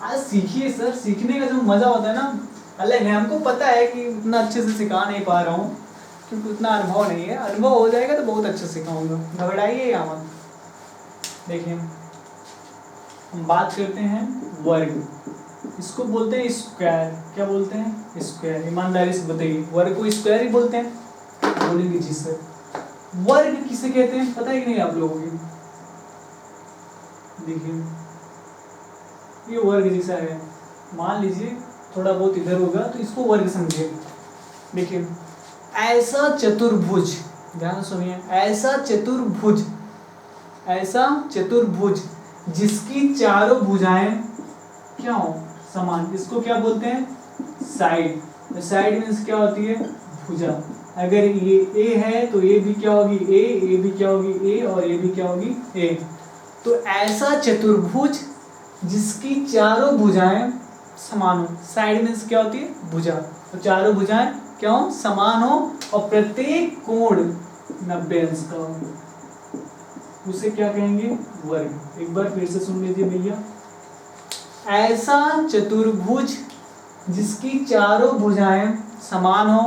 आज सीखिए सर, सीखने का जो मजा होता है ना अलग है। हमको पता है कि उतना अच्छे से सिखा नहीं पा रहा हूँ क्योंकि उतना अनुभव नहीं है, अनुभव हो जाएगा तो बहुत अच्छे से सिखाऊंगा, घबराइए या मत। देखिए हम बात करते हैं वर्ग, इसको बोलते हैं स्क्वायर। क्या बोलते हैं, स्क्वायर। ईमानदारी से बताइए, वर्ग को स्क्वायर ही बोलते हैं? बोलेंगे जी सर। वर्ग किसे कहते हैं पता है कि नहीं आप लोगों को? देखिए ये वर्ग जैसा है, मान लीजिए थोड़ा बहुत इधर होगा तो इसको वर्ग समझिए। देखिए ऐसा चतुर्भुज, ध्यान सुनिए, ऐसा चतुर्भुज, ऐसा चतुर्भुज जिसकी चारों भुजाएं क्या हो, समान, इसको क्या बोलते हैं, साइड। साइड मीन्स क्या होती है, भुजा। अगर ये ए है तो ये भी क्या होगी ए, ये भी क्या होगी ए, और ये भी क्या होगी ए। तो ऐसा चतुर्भुज जिसकी चारों भुजाएं समान हो, साइड मीन्स क्या होती है, भुजा, तो चारों भुजाएं क्या हो, समान हो, और प्रत्येक कोण 90 अंश का हो, उसे क्या कहेंगे, वर्ग। एक बार फिर से सुन लीजिए भैया, ऐसा चतुर्भुज जिसकी चारों भुजाएं समान हो,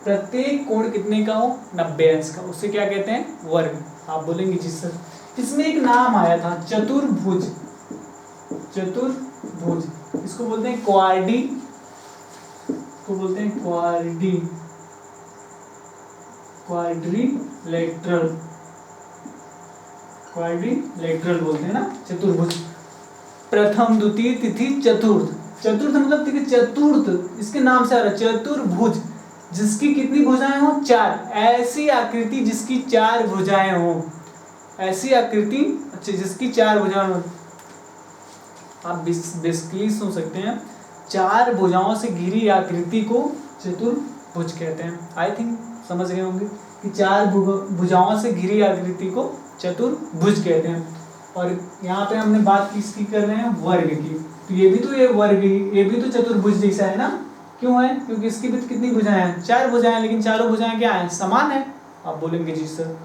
प्रत्येक कोण कितने का हो, 90 अंश का, उसे क्या कहते हैं, वर्ग। आप बोलेंगे जी सर, इसमें एक नाम आया था चतुर्भुज, चतुर्भुज, इसको बोलते हैं क्वाड्री, इसको बोलते हैं क्वाड्री, क्वाड्रिलेटरल, क्वाड्रिलेटरल बोलते हैं ना चतुर्भुज। प्रथम द्वितीय तिथि चतुर्थ, चतुर्थ मतलब देखिए चतुर्थ इसके नाम से आ रहा है, चतुर्भुज जिसकी कितनी भुजाएं हो, 4। ऐसी आकृति जिसकी 4 भुजाएं हो, ऐसी आकृति अच्छा जिसकी 4 भुजाएं हो। आप बेसिकली सुन सकते हैं, 4 भुजाओं से घिरी आकृति को चतुर्भुज कहते हैं। आई थिंक समझ गए होंगे कि 4 भुजाओं से घिरी आकृति को चतुर्भुज कहते हैं। और यहाँ पे हमने बात किसकी कर रहे हैं, वर्ग की। तो ये भी तो ये वर्ग, ये भी तो चतुर्भुज जैसा है ना, क्यों है, क्योंकि इसकी भी कितनी भुजाएं हैं, 4 भुजाएं, लेकिन चारों भुजाएं क्या है, समान है। आप बोलेंगे जी सर।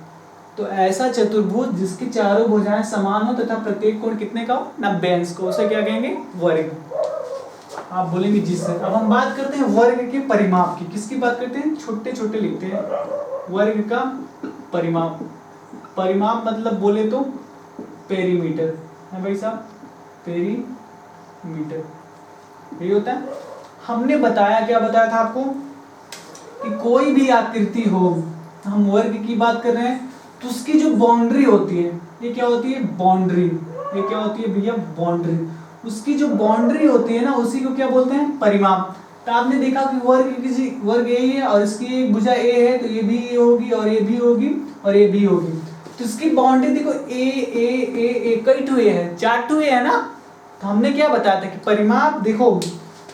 तो ऐसा चतुर्भुज जिसकी चारों भुजाएं समान हो तथा प्रत्येक कोण कितने का हो, 90 अंश को, उसे क्या कहेंगे, वर्ग। आप बोलेंगे जी सर। अब हम बात करते हैं वर्ग के परिमाप की। किसकी बात करते हैं, छोटे छोटे लिखते हैं, वर्ग का परिमाप। परिमाप मतलब बोले तो पेरीमीटर है भाई साहब, पेरीमीटर यही होता है। हमने बताया, क्या बताया था आपको, कि कोई भी आकृति हो, हम वर्ग की बात कर रहे हैं, तो उसकी जो बाउंड्री होती है, ये क्या होती है, बाउंड्री, ये क्या होती है भैया, बाउंड्री। उसकी जो बाउंड्री होती है ना, उसी को क्या बोलते हैं, परिमाप। तो आपने देखा कि वर्ग ए है और इसकी एक भुजा ए है, तो ये भी ए होगी और ये भी होगी और ये भी होगी। तो इसकी बाउंड्री देखो, ए ए ए ए, कई ठो ए है, 4 ठो ए है ना। तो हमने क्या बताया था कि परिमाप, देखो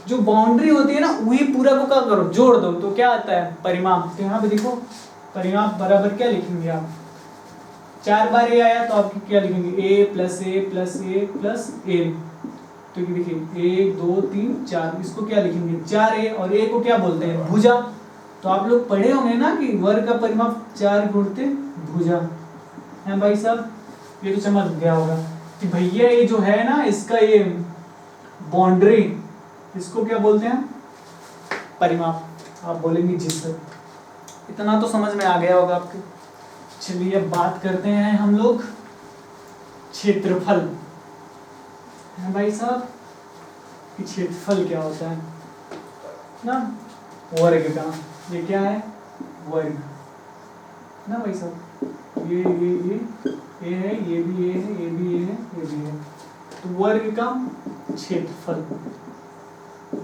जो बाउंड्री होती है ना, वही पूरा को क्या करो, जोड़ दो, तो क्या आता है, परिमाप। तो यहाँ पे देखो परिमाप बराबर क्या लिखेंगे आप, 4 बार ए आया तो आप क्या लिखेंगे, ए प्लस ए प्लस ए प्लस ए। तो देखिए 1 2 3 4, इसको क्या लिखेंगे, 4 ए, और ए को क्या बोलते हैं, भुजा। तो आप लोग पढ़े होंगे ना कि वर्ग का परिमाप 4 गुणित भुजा है भाई साहब। ये तो समझ गया होगा कि भैया ये जो है ना इसका ये बाउंड्री, इसको क्या बोलते हैं, परिमाप। आप बोलेंगे जी सर, इतना तो समझ में आ गया होगा आपके। चलिए अब बात करते हैं हम लोग क्षेत्रफल है भाई साहब कि क्षेत्रफल क्या होता है ना, वर्ग का। ये क्या है, वर्ग ना भाई साहब। ये है, ये भी ये है, ये भी ये है, ये भी है। तो वर्ग का क्षेत्रफल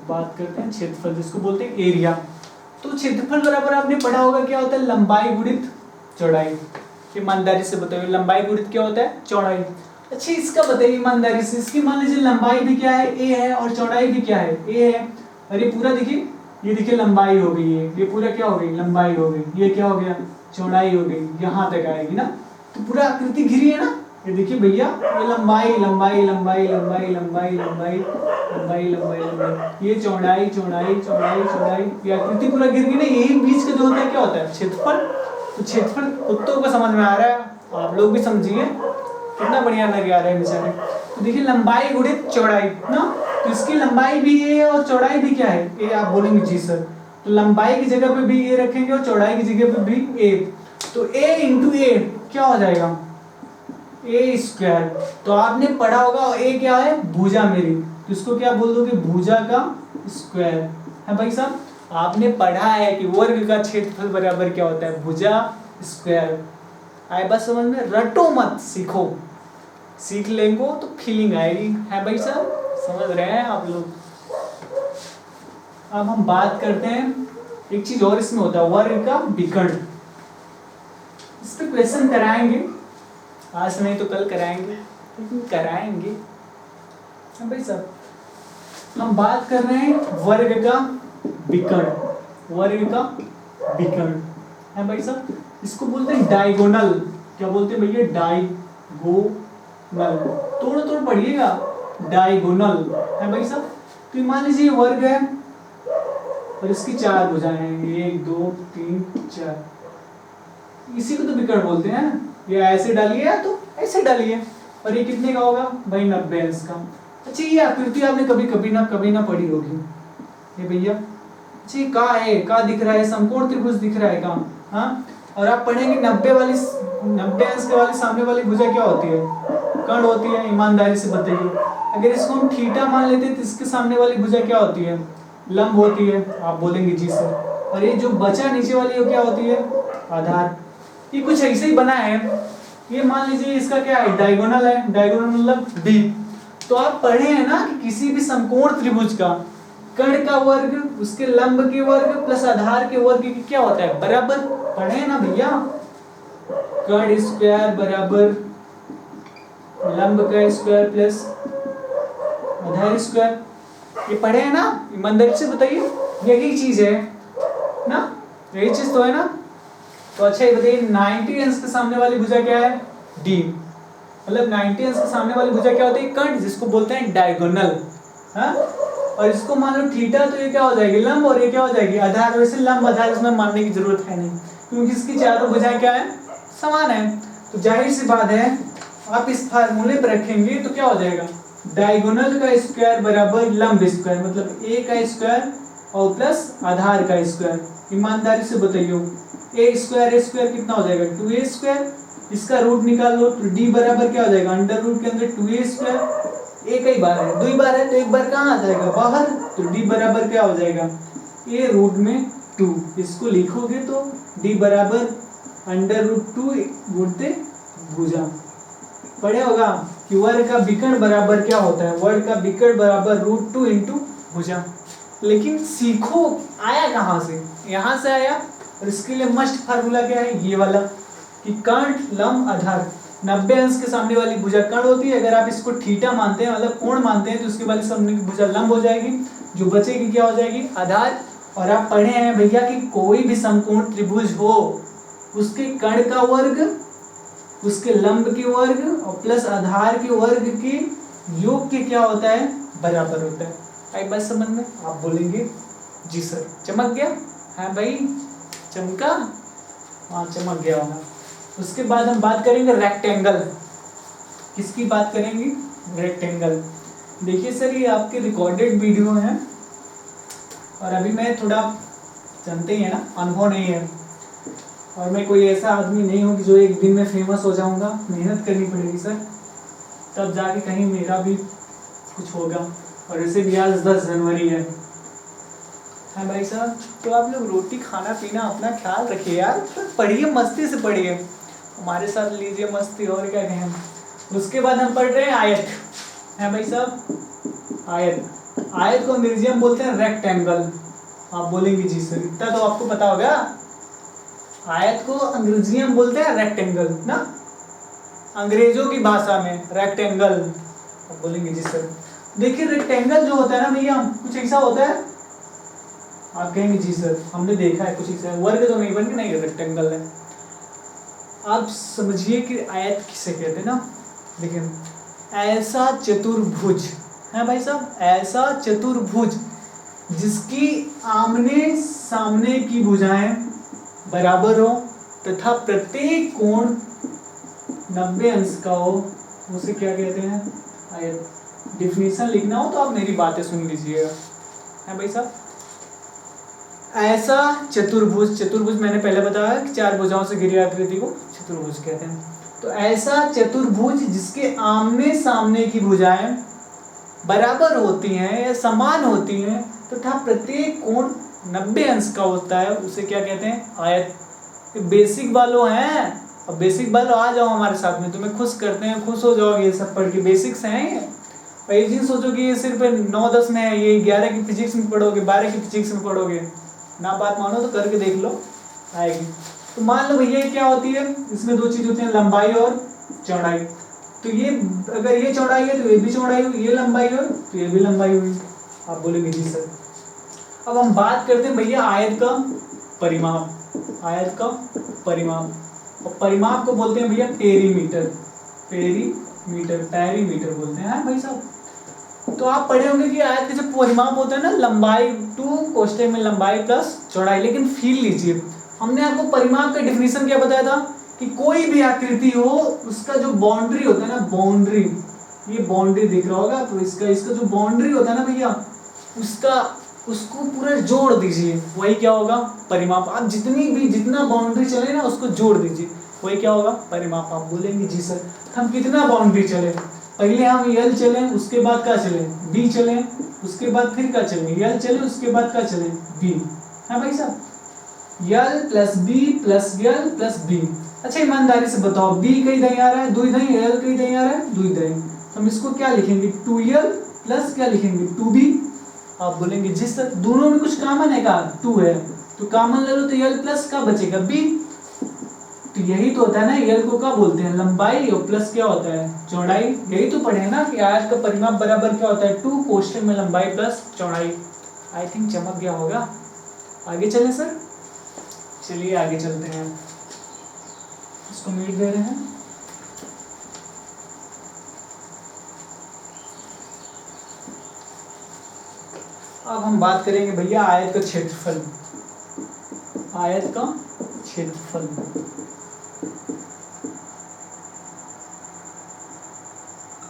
बात करते हैं, क्षेत्रफल जिसको बोलते हैं एरिया। तो क्षेत्रफल बराबर आपने पढ़ा होगा क्या होता है, लंबाई गुणित चौड़ाई। ईमानदारी से बताइए लंबाई गुणित क्या होता है, चौड़ाई। अच्छा इसका बताइए ईमानदारी से, इसकी मान लीजिए लंबाई भी क्या है, ए है, और चौड़ाई भी क्या है, ए है। और ये पूरा देखिए, ये देखिए लंबाई हो गई है, ये पूरा क्या हो गई, लंबाई हो गई। ये क्या हो गया, चौड़ाई हो गई, यहाँ तक आएगी ना। तो पूरा आकृति घिरी है ना। ये देखिए भैया, ये लंबाई लंबाई लंबाई लंबाई लंबाई लंबाई लंबाई लंबाई लंबाई, ये चौड़ाई चौड़ाई चौड़ाई चौड़ाई, ये आकृति पूरा घिर गई ना। यही बीच का जो होता है क्या होता है, क्षेत्रफल। तो क्षेत्रफल कुत्तों को समझ में आ रहा है, आप लोग भी समझिए, कितना बढ़िया लग आ रहा है बेचारे। तो देखिए लंबाई गुणित चौड़ाई ना, तो इसकी लंबाई भी ए है और चौड़ाई भी क्या है, ए। आप बोलेंगे जी सर, तो लंबाई की जगह पे भी ए रखेंगे और चौड़ाई की जगह पे भी ए। तो ए इंटू ए क्या हो जाएगा, ए स्क्वायर। तो आपने पढ़ा होगा ए क्या है, भुजा मेरी, तो इसको क्या बोल दोगे, भुजा का स्क्वायर है भाई साहब। आपने पढ़ा है कि वर्ग का क्षेत्रफल बराबर क्या होता है, भुजा स्क्वायर। आए बस समझ में, रटो मत, सीखो, सीख लेंगे तो फीलिंग आएगी, है भाई साहब, समझ रहे हैं आप लोग। अब हम बात करते हैं एक चीज और इसमें होता है, वर्ग का विकर्ण। इस पे क्वेश्चन कराएंगे, आज नहीं तो कल कराएंगे, लेकिन कराएंगे भाई साहब। हम बात कर रहे हैं वर्ग का विकर्ण, वर्ग का विकर्ण है भाई साहब। इसको बोलते हैं डायगोनल। क्या बोलते हैं भैया, डायगोनल। तोड़ पढ़िएगा, डायगोनल है भाई साहब। तो मान लीजिए वर्ग है और इसकी 4 भुजाएं हैं, 1 2 3 4, इसी को तो विकर्ण बोलते हैं। ये ऐसे डालिए या तो ऐसे डालिए, और ये कितने का होगा भाई, 90 अंश का। अच्छा ये आकृति आपने कभी ना पढ़ी होगी ये भैया। अच्छा ये का है, का दिख रहा है, समकोण त्रिभुज दिख रहा है का, हाँ। और आप पढ़ेंगे 90 अंश के वाली सामने वाली भुजा क्या होती है, कर्ण होती है। ईमानदारी से बताइए, अगर इसको हम थीटा मान लेते हैं तो इसके सामने वाली भुजा क्या होती है, लंब होती है। आप बोलेंगे जी सर। और ये जो बचा नीचे वाली वो क्या होती है, आधार। ये कुछ ऐसे ही बना है, ये मान लीजिए इसका क्या है, डायगोनल है। डायगोनल मतलब डी। तो आप पढ़े हैं ना कि किसी भी समकोण त्रिभुज का कर्ण का वर्ग, उसके लंब के वर्ग प्लस आधार के वर्ग की क्या होता है, बराबर। पढ़े हैं ना भैया, कर्ण स्क्वायर बराबर लंब का स्क्वायर प्लस आधार स्क्वायर, ये पढ़े हैं ना। ईमानदारी से बताइए, यही चीज है ना, यही चीज तो है ना। तो अच्छा ये बताइए 90 अंश के सामने वाली भुजा क्या है, डी। मतलब 90 अंश के सामने वाली भुजा क्या होती है, कर्ण, जिसको बोलते हैं डायगोनल, हाँ। और इसको मान लो थीटा, तो ये क्या हो जाएगी, लंब, और ये क्या हो जाएगी, आधार। वैसे लंब आधार इसमें मानने की जरूरत है नहीं, क्योंकि इसकी चारों भुजाएं क्या है, समान है। तो जाहिर सी बात है, आप इस फार्मूले पर रखेंगे तो क्या हो जाएगा, डायगोनल का स्क्वायर बराबर लंब स्क्वायर, मतलब ए का स्क्वायर और प्लस आधार का स्क्वायर। ईमानदारी से बताइए, ए स्क्वायर कितना हो जाएगा, 2a स्क्वायर। इसका रूट निकाल लो तो d बराबर क्या हो जाएगा, अंडर रूट के अंदर 2a स्क्वायर। ए कई बार है, 2 बार है, तो एक बार कहाँ आ जाएगा, बाहर। तो d बराबर क्या हो जाएगा, a रूट में 2। इसको लिखोगे तो d बराबर अंडर रूट 2 गुणते भुजा। पढ़े होगा कि वर्ग का विकर्ण बराबर क्या होता है, वर्ग का विकर्ण बराबर √2 इंटू भुजा। लेकिन सीखो आया कहाँ से, यहाँ से आया। और इसके लिए मस्ट फार्मूला क्या है, ये वाला, कि कर्ण लंब आधार। 90 अंश के सामने वाली भुजा कर्ण होती है, अगर आप इसको थीटा मानते हैं, मतलब कोण मानते हैं, तो उसके वाली सामने की भुजा लंब हो जाएगी, जो बचेगी क्या हो जाएगी, आधार। और आप पढ़े हैं भैया कि कोई भी समकोण त्रिभुज हो, उसके कर्ण का वर्ग, उसके लंब के वर्ग और प्लस आधार के वर्ग के योग के क्या होता है, बराबर होता है। आई बात समझ में, आप बोलेंगे जी सर, चमक गया, हाँ भाई। चमका, हाँ चमक गया होगा। उसके बाद हम बात करेंगे रेक्टेंगल। किसकी बात करेंगे? रेक्टेंगल। देखिए सर, ये आपके रिकॉर्डेड वीडियो हैं और अभी मैं थोड़ा, जानते ही है ना, अनुभव नहीं है और मैं कोई ऐसा आदमी नहीं हूँ कि जो एक दिन में फेमस हो जाऊँगा। मेहनत करनी पड़ेगी सर, तब जाके कहीं मेरा भी कुछ होगा। और ऐसे भी आज 10 जनवरी है। हाँ भाई साहब, तो आप लोग रोटी खाना पीना अपना ख्याल रखिए यार, पढ़िए, मस्ती से पढ़िए, हमारे साथ लीजिए मस्ती, और क्या कहें। उसके बाद हम पढ़ रहे हैं आयत, है भाई साहब, आयत। आयत को अंग्रेजी में बोलते हैं रेक्टेंगल। आप बोलेंगे जी सर, इतना तो आपको पता होगा। आयत को अंग्रेजी में बोलते हैं रेक्टेंगल ना, अंग्रेजों की भाषा में रेक्टेंगल। आप बोलेंगे जी सर। देखिए रेक्टेंगल जो होता है ना भैया, कुछ ऐसा होता है, आप कहेंगे जी सर हमने देखा है कुछ ऐसा, वर्ग तो नहीं बन के नहीं, रेक्टेंगल है। आप समझिए कि आयत किसे कहते हैं ना। देखिए, ऐसा चतुर्भुज है भाई साहब, ऐसा चतुर्भुज जिसकी आमने सामने की भुजाएं बराबर हो तथा प्रत्येक कोण 90 अंश का हो, उसे क्या कहते हैं? आयत। डिफिनीशन लिखना हो तो आप मेरी बातें सुन लीजिएगा, है भाई साहब। ऐसा चतुर्भुज, चतुर्भुज मैंने पहले बताया कि 4 भुजाओं से घिरी आकृति को चतुर्भुज कहते हैं। तो ऐसा चतुर्भुज जिसके आमने सामने की भुजाएं बराबर होती हैं या समान होती हैं तथा प्रत्येक कोण 90 अंश का होता है, उसे क्या कहते हैं? आयत। बेसिक वालों हैं, अब बेसिक वालों आ जाओ हमारे साथ में, तुम्हें खुश करते हैं, खुश हो जाओगे ये सब पढ़ के। बेसिक्स हैं ये, और ये चीज सोचो कि ये सिर्फ 9-10 में है, ये 11 की फिजिक्स में पढ़ोगे, 12 की फिजिक्स में पढ़ोगे ना। बात मानो तो करके देख लो, आएगी। तो मान लो भैया क्या होती है, इसमें 2 चीज होती हैं, लंबाई और चौड़ाई। तो ये अगर ये चौड़ाई है तो ये भी चौड़ाई हुई, ये लंबाई हो तो ये भी लंबाई हुई। आप बोलेंगे जी सर। अब हम बात करते हैं भैया आयत का परिमाप। आयत का परिमाप, और परिमाप को बोलते हैं भैया पेरीमीटर। पेरीमीटर, पेरीमीटर बोलते हैं भाई साहब। तो आप पढ़े होंगे कि आयत का जो परिमाप होता है ना, लंबाई टू कोष्ठक में लंबाई प्लस चौड़ाई। लेकिन फील लीजिए, हमने आपको परिमाप का डिफिनीशन क्या बताया था कि कोई भी आकृति हो उसका जो बाउंड्री होता है ना, बाउंड्री, ये बाउंड्री दिख रहा होगा तो इसका जो बाउंड्री होता है ना भैया, उसको पूरा जोड़ दीजिए, वही क्या होगा? परिमाप। आप जितना बाउंड्री चले ना उसको जोड़ दीजिए, वही क्या होगा? परिमाप। आप बोलेंगे जी सर हम कितना बाउंड्री चले? पहले हम यल चले, उसके बाद क्या चले? बी चले, उसके बाद फिर क्या चले? यल चले, उसके बाद क्या चले? बी। है भाई साहब, L plus B plus L plus B. अच्छा ईमानदारी से बताओ, बी कहीं दही आ रहा है? 2 दही। यल कहीं दही आ रहा है? 2 दही। हम इसको क्या लिखेंगे? 2यल प्लस क्या लिखेंगे? 2b। आप बोलेंगे जिस सर दोनों में कुछ कॉमन है, का 2 है तो कॉमन ले लो, तो यल प्लस का बचेगा b। तो यही तो होता है ना, यल को क्या बोलते हैं? लंबाई, और प्लस क्या होता है? चौड़ाई। यही तो पढ़े ना कि आयत का परिमाप बराबर क्या होता है? 2 कोष्ठक में लंबाई प्लस चौड़ाई। आई थिंक चमक गया होगा। आगे चले सर, चलिए आगे चलते हैं। इसको मीट दे रहे हैं। अब हम बात करेंगे भैया आयत का क्षेत्रफल। आयत का क्षेत्रफल,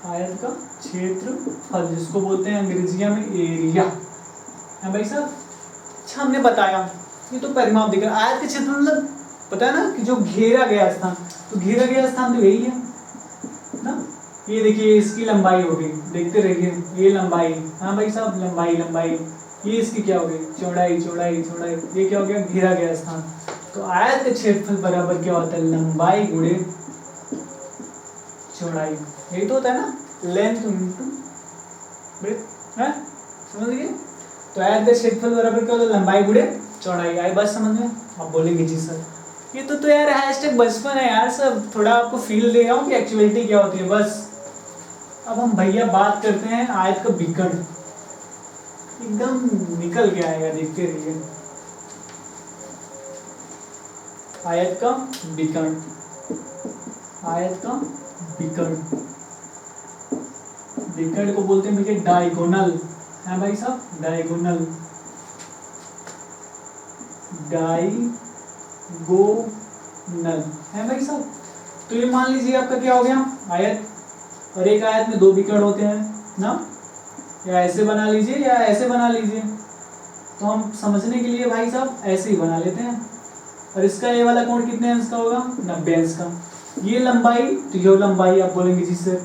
आयत का क्षेत्रफल जिसको बोलते हैं अंग्रेजी में एरिया, है भाई साहब। अच्छा हमने बताया ये तो परिमाप दिख रहा है। आयत का क्षेत्रफल मतलब पता है ना कि जो घेरा गया स्थान, तो घेरा गया स्थान तो यही है ना। ये देखिए इसकी लंबाई होगी, देखते रहिए, ये लंबाई, हाँ भाई साहब लंबाई लंबाई, ये इसकी क्या होगी? चौड़ाई चौड़ाई चौड़ाई। ये क्या हो गया? घेरा गया स्थान। तो आयत का क्षेत्रफल बराबर क्या होता है? लंबाई गुणे चौड़ाई। यही तो होता है ना, लेंथ इनटू ब्रेथ, है समझ गए। तो आयत का क्षेत्रफल बराबर क्या होता है? लंबाई गुणे चौड़ाई। आई बात समझ में? आप बोलेंगे जी सर ये तो यार हैशटैग बचपन है यार, सब थोड़ा आपको फील दे रहा हूँ कि एक्चुअलिटी क्या होती है बस। अब हम भैया बात करते हैं आयत का विकर्ण। एकदम निकल के आएगा, देखते रहिए। आयत का विकर्ण, आयत का विकर्ण, विकर्ण को बोलते हैं भैया डायगोनल, है भाई साहब, डायगोनल। डायगोनल है भाई साहब। तो ये मान लीजिए आपका क्या हो गया, आयत, और एक आयत में दो विकर्ण होते हैं ना, या ऐसे बना लीजिए या ऐसे बना लीजिए। तो हम समझने के लिए भाई साहब ऐसे ही बना लेते हैं। और इसका ये वाला कोण कितने अंश का होगा, 90 अंश का। ये लंबाई तो ये लंबाई आप बोलेंगे जी सर,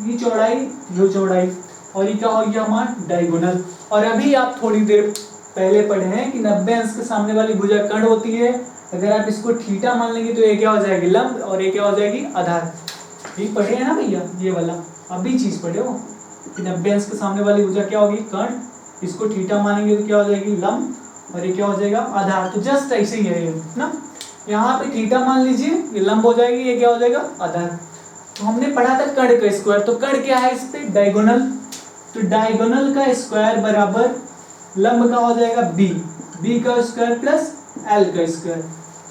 ये चौड़ाई ये चौड़ाई, और ये क्या हो गया हमारा डायगोनल। और अभी आप थोड़ी देर पहले पढ़े हैं कि 90 अंश के सामने वाली भुजा कर्ण होती है। अगर आप इसको थीटा मान लेंगे तो ये क्या हो जाएगी लंब, और ये क्या हो जाएगी आधार। ये पढ़े हैं ना भैया, ये वाला अभी चीज पढ़े हो कि 90 अंश के सामने वाली भुजा क्या होगी कर्ण, इसको थीटा मानेंगे तो क्या हो जाएगी लंब, और ये क्या हो जाएगा आधार। तो जस्ट ऐसे ही है ना, यहाँ पे थीटा मान लीजिए, ये लंब हो जाएगी, ये क्या हो जाएगा आधार। तो हमने पढ़ा था कर्ण का स्क्वायर, तो कर्ण क्या है इस पे डायगोनल, तो डायगोनल का स्क्वायर बराबर लंब का हो जाएगा बी का स्क्वायर प्लस एल का स्क्वायर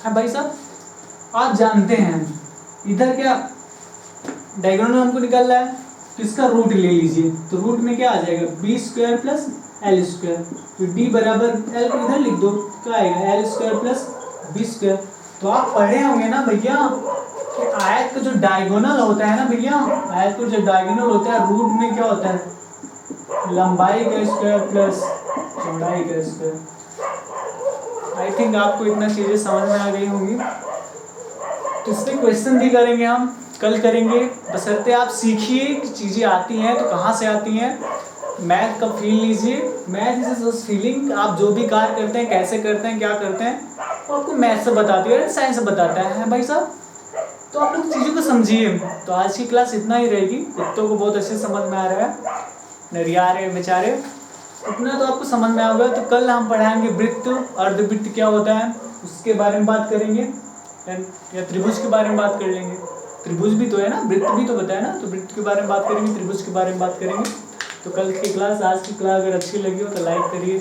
है भाई साहब। आप जानते हैं इधर क्या डायगोनल हमको निकालना है, तो इसका रूट ले लीजिए, तो रूट में क्या आ जाएगा B square plus L square. तो डी बराबर एल को इधर लिख दो, क्या आएगा L square plus B square. तो आप पढ़े होंगे ना भैया कि आयत का जो डायगोनल होता है ना भैया, आयत का जो डायगोनल होता है रूट में क्या होता है लंबाई का स्क्वायर प्लस चौड़ाई का स्क्वायर। आई थिंक आपको इतना चीजें समझ में आ गई होंगी। तो इसमें क्वेश्चन भी करेंगे हम, कल करेंगे, बशर्ते आप सीखिए कि चीज़ें आती हैं तो कहाँ से आती हैं। मैथ का फील लीजिए, मैथ इज उस फीलिंग, आप जो भी कार्य करते हैं कैसे करते हैं क्या करते हैं वो आपको मैथ से बताती है, साइंस से बताता है भाई साहब। तो आप लोग चीज़ों को समझिए। तो आज की क्लास इतना ही रहेगी, कुत्तों को बहुत अच्छे समझ में आ रहा है, नरिया रहे बेचारे, उतना तो आपको समझ में आ गया। तो कल हम पढ़ाएंगे वृत्त, अर्धवृत्त क्या होता है उसके बारे में बात करेंगे, या त्रिभुज के बारे में बात कर लेंगे। त्रिभुज भी तो है ना, वृत्त भी तो बताया ना, तो वृत्त के बारे में बात करेंगे, त्रिभुज के बारे में बात करेंगे। तो कल की क्लास, आज की क्लास अगर अच्छी लगी हो तो लाइक करिए,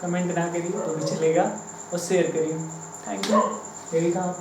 कमेंट ना करिए तो भी चलेगा, और शेयर करिए। थैंक यू, यही था।